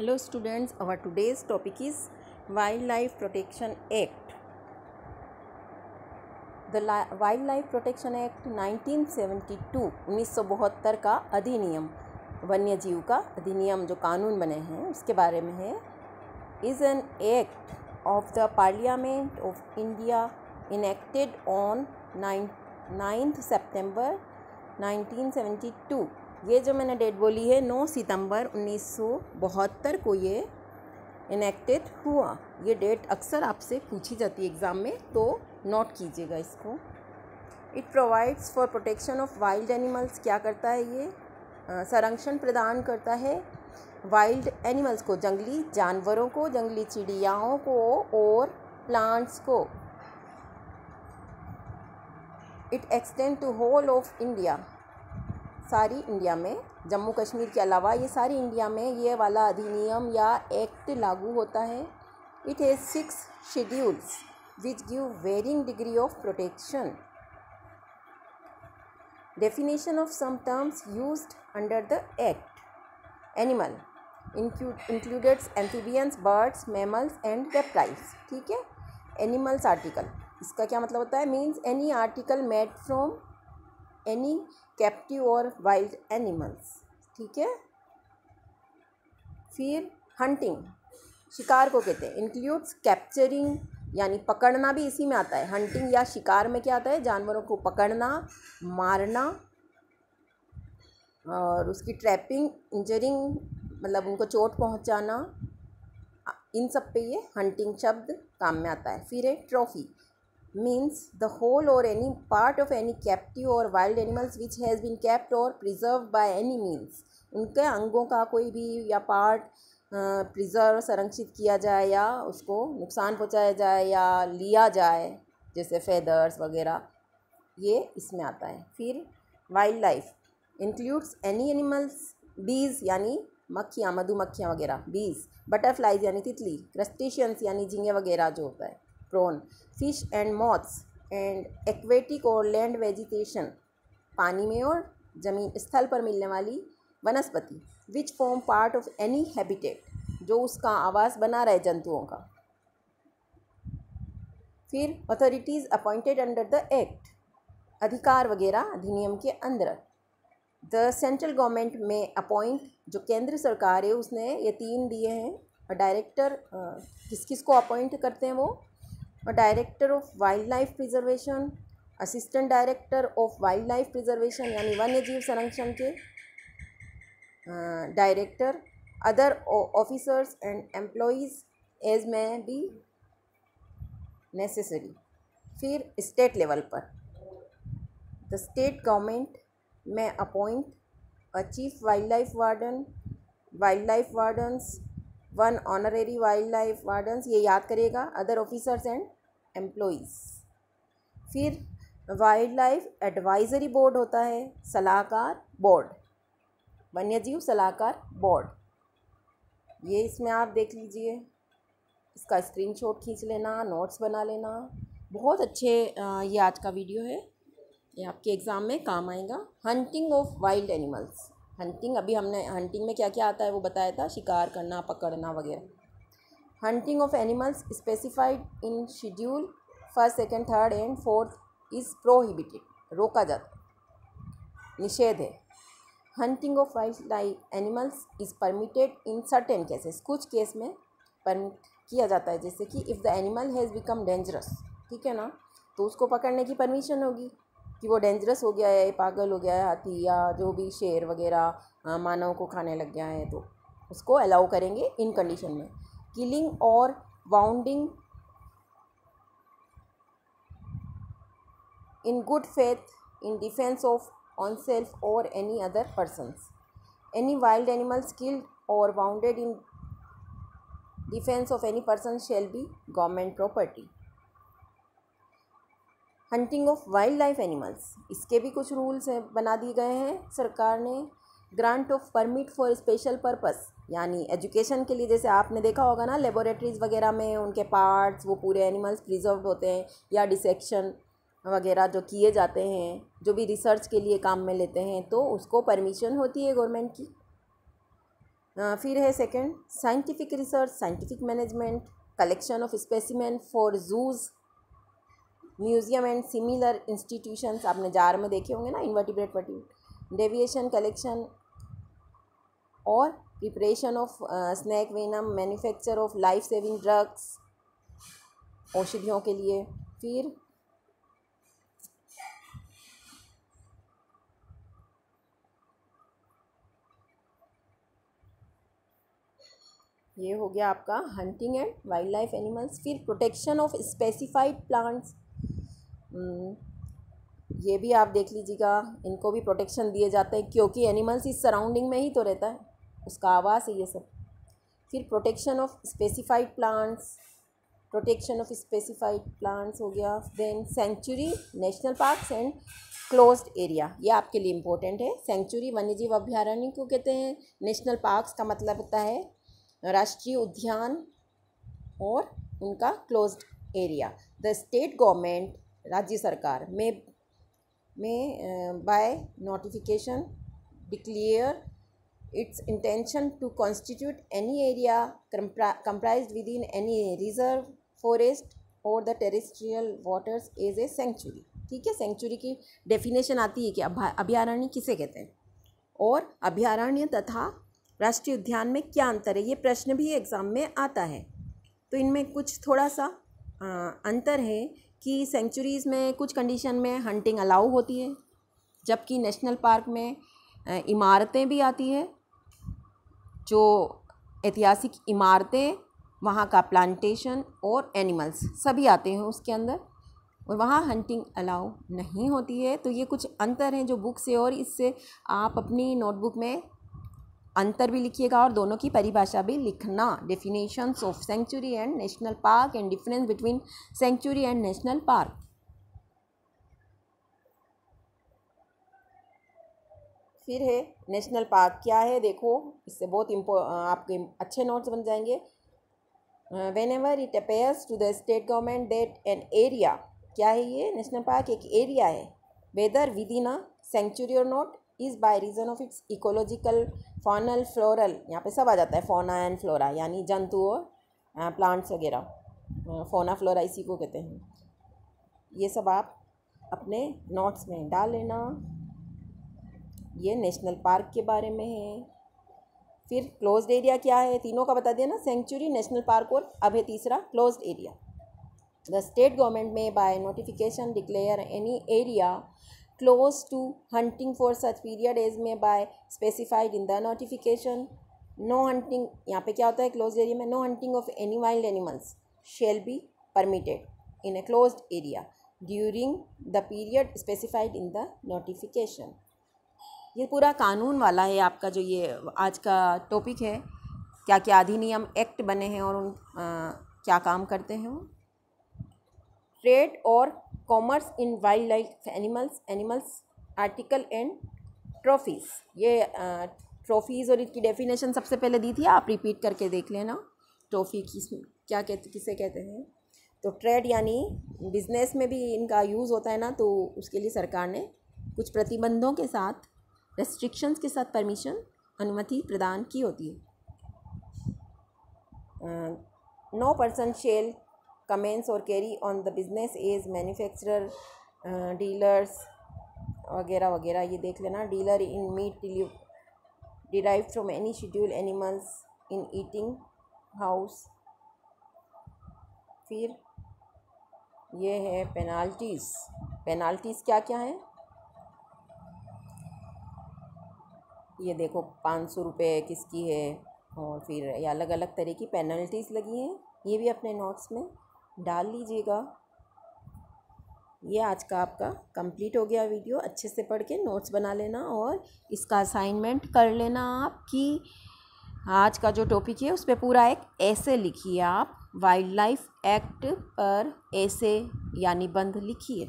Hello students, our today's topic is Wildlife Protection Act. The Wildlife Protection Act 1972 1972 का अधिनियम, वन्य जीव का अधिनियम जो कानून बने हैं उसके बारे में है. Is an act of the parliament of India enacted on 9 सितंबर 1972. ये जो मैंने डेट बोली है 9 सितंबर 1972 को ये इनेक्टेड हुआ. ये डेट अक्सर आपसे पूछी जाती है एग्ज़ाम में, तो नोट कीजिएगा इसको. It provides for protection of wild animals. क्या करता है ये? संरक्षण प्रदान करता है वाइल्ड एनिमल्स को, जंगली जानवरों को, जंगली चिड़ियाओं को और प्लांट्स को. It extend to whole of India. सारी इंडिया में, जम्मू कश्मीर के अलावा ये सारी इंडिया में ये वाला अधिनियम या एक्ट लागू होता है. It has 6 schedules which give varying degree of protection. Definition of some terms used under the act. Animal includes amphibians, birds, mammals and reptiles. ठीक है. एनिमल्स आर्टिकल, इसका क्या मतलब होता है? Means any article made from any captive और wild animals. ठीक है. फिर हंटिंग, शिकार को कहते हैं. इंक्लूड्स कैप्चरिंग, यानी पकड़ना भी इसी में आता है. हंटिंग या शिकार में क्या आता है? जानवरों को पकड़ना, मारना और उसकी ट्रैपिंग, इंजरिंग मतलब उनको चोट पहुंचाना, इन सब पे ये हंटिंग शब्द काम में आता है. फिर है trophy, means the whole or any part of any captive or wild animals which has been kept or preserved by any means. उनके अंगों का कोई भी या पार्ट प्रिजर्व, संरक्षित किया जाए या उसको नुकसान पहुंचाया जाए या लिया जाए, जैसे फेदर्स वगैरह, ये इसमें आता है. फिर wild life includes any animals. बीज यानी मक्खियाँ, मधुमक्खियाँ वगैरह, बीज. बटरफ्लाइज यानी तितली. क्रस्टेशियंस यानी झींगे वगैरह जो होता है, prawn. Fish and moths and aquatic और लैंड वेजिटेशन, पानी में और जमीन स्थल पर मिलने वाली वनस्पति. Which form part of any habitat, जो उसका आवास बना रहे जंतुओं का. फिर authorities appointed under the act, अधिकार वगैरह अधिनियम के अंदर. द सेंट्रल गवर्नमेंट में अपॉइंट, जो केंद्र सरकार है उसने ये 3 दिए हैं. डायरेक्टर किस किस को अपॉइंट करते हैं वो? Director of wild life preservation, assistant director of wild life preservation यानी वन्य जीव संरक्षण के director, other officers and employees as may be necessary. फिर स्टेट लेवल पर द स्टेट गवर्नमेंट में appoint a chief wild life warden, wild life wardens, 1 honorary wild life wardens, ये याद करिएगा, अदर ऑफिसर्स एंड एम्प्लॉइज़. फिर wild life advisory board होता है, सलाहकार बोर्ड, वन्यजीव सलाहकार बोर्ड. ये इसमें आप देख लीजिए, इसका स्क्रीनशॉट खींच लेना, नोट्स बना लेना. बहुत अच्छे ये आज का वीडियो है, ये आपके एग्ज़ाम में काम आएगा. Hunting of wild animals. Hunting, अभी हमने हंटिंग में क्या क्या आता है वो बताया था, शिकार करना, पकड़ना वगैरह. Hunting of animals specified in schedule 1, 2, 3 and 4 is prohibited, रोका जाता, निषेध है. Hunting of wild life animals is permitted in certain cases, कुछ केस में परमिट किया जाता है, जैसे कि if the animal has become dangerous. ठीक है ना, तो उसको पकड़ने की परमिशन होगी कि वो डेंजरस हो गया है, पागल हो गया है हाथी या जो भी शेर वगैरह मानव को खाने लग गया है, तो उसको अलाउ करेंगे इन कंडीशन में. किलिंग और wounding in good faith in defence of on self और any other persons. Any wild animals killed और wounded in defence of any person shall be government property. Hunting of wild life animals, इसके भी कुछ rules हैं, बना दिए गए हैं सरकार ने. Grant of permit for special purpose, यानी एजुकेशन के लिए, जैसे आपने देखा होगा ना लेबोरेटरीज वगैरह में उनके पार्ट्स, वो पूरे एनिमल्स प्रिजर्व होते हैं, या डिसेक्शन वगैरह जो किए जाते हैं, जो भी रिसर्च के लिए काम में लेते हैं, तो उसको परमिशन होती है गवर्नमेंट की. फिर है second, scientific research, scientific management, collection of specimen for zoos, museum and similar institutions, आपने जार में देखे होंगे ना, इन्वर्टिब्रेट वर्टिब्रेट, डेविएशन कलेक्शन और preparation of snake venom, manufacture of life saving drugs, औषधियों के लिए। फिर ये हो गया आपका hunting and wild life animals. फिर प्रोटेक्शन ऑफ स्पेसिफाइड प्लांट्स, ये भी आप देख लीजिएगा, इनको भी प्रोटेक्शन दिए जाते हैं क्योंकि एनिमल्स इस सराउंडिंग में ही तो रहता है, उसका आवास है ये सब। फिर protection of specified plants, protection of specified plants हो गया। Then sanctuary, national parks and closed area, ये आपके लिए इम्पोर्टेंट है। सेंचुरी वन्यजीव अभ्यारण्य को कहते हैं, नेशनल पार्क्स का मतलब होता है राष्ट्रीय उद्यान और उनका closed area. The state government, राज्य सरकार may by notification declare its intention to constitute any area comprised within any reserve, forest और the terrestrial waters as a sanctuary. ठीक है, सेंचुरी की डेफिनेशन आती है कि अभयारण्य किसे कहते हैं और अभयारण्य तथा राष्ट्रीय उद्यान में क्या अंतर है, ये प्रश्न भी एग्ज़ाम में आता है। तो इनमें कुछ थोड़ा सा अंतर है कि सेंचुरीज़ में कुछ कंडीशन में हंटिंग अलाउ होती है, जबकि नेशनल पार्क में इमारतें भी आती है, जो ऐतिहासिक इमारतें, वहाँ का प्लांटेशन और एनिमल्स सभी आते हैं उसके अंदर, और वहाँ हंटिंग अलाउ नहीं होती है। तो ये कुछ अंतर हैं जो बुक से, और इससे आप अपनी नोटबुक में अंतर भी लिखिएगा और दोनों की परिभाषा भी लिखना, definitions of sanctuary and national park and difference between sanctuary and national park. फिर है नेशनल पार्क क्या है, देखो इससे बहुत आपके अच्छे नोट्स बन जाएंगे। Whenever it appears to the state government that an area, क्या है ये, नेशनल पार्क एक एरिया है, whether within a sanctuary और not, is by reason of its ecological, faunal, floral, यहाँ पे सब आ जाता है, फोना एंड फ्लोरा यानी जंतु और प्लांट्स वगैरह, फोना फ्लोरा इसी को कहते हैं। ये सब आप अपने नोट्स में डाल लेना। ये नेशनल पार्क के बारे में है। फिर क्लोज्ड एरिया क्या है, तीनों का बता दिया ना, सेंचुरी, नेशनल पार्क और अब है तीसरा closed area. The state government may by notification declare any area close to hunting for such period as may by specified in the notification. No hunting, यहाँ पे क्या होता है closed area में, no hunting of any wild animals shall be permitted in a closed area during the period specified in the notification. ये पूरा कानून वाला है आपका, जो ये आज का टॉपिक है, क्या क्या अधिनियम एक्ट बने हैं और क्या काम करते हैं वो। ट्रेड और commerce in wild life animals article and trophies, ये ट्रॉफीज़ और इसकी डेफिनेशन सबसे पहले दी थी, आप रिपीट करके देख लेना। ट्रॉफी क्या कहते, किसे कहते हैं। तो ट्रेड यानी बिजनेस में भी इनका यूज़ होता है ना, तो उसके लिए सरकार ने कुछ प्रतिबंधों के साथ, रेस्ट्रिक्शंस के साथ परमिशन, अनुमति प्रदान की होती है। नो पर्सन शेल कमेंस और carry on the business as manufacturer, dealers वगैरह वगैरह, ये देख लेना। Dealer in meat derive from any schedule animals in eating house. फिर ये है पेनाल्टीज़, पेनाल्टीज़ क्या क्या है, ये देखो 500 रुपये किसकी है, और फिर ये अलग अलग तरह की पेनल्टीज़ लगी हैं, ये भी अपने नोट्स में डाल लीजिएगा। ये आज का आपका कंप्लीट हो गया वीडियो, अच्छे से पढ़ के नोट्स बना लेना और इसका असाइनमेंट कर लेना आप कि आज का जो टॉपिक है उस पर पूरा एक ऐसे लिखिए आप, वाइल्ड लाइफ एक्ट पर ऐसे या निबंध लिखिए।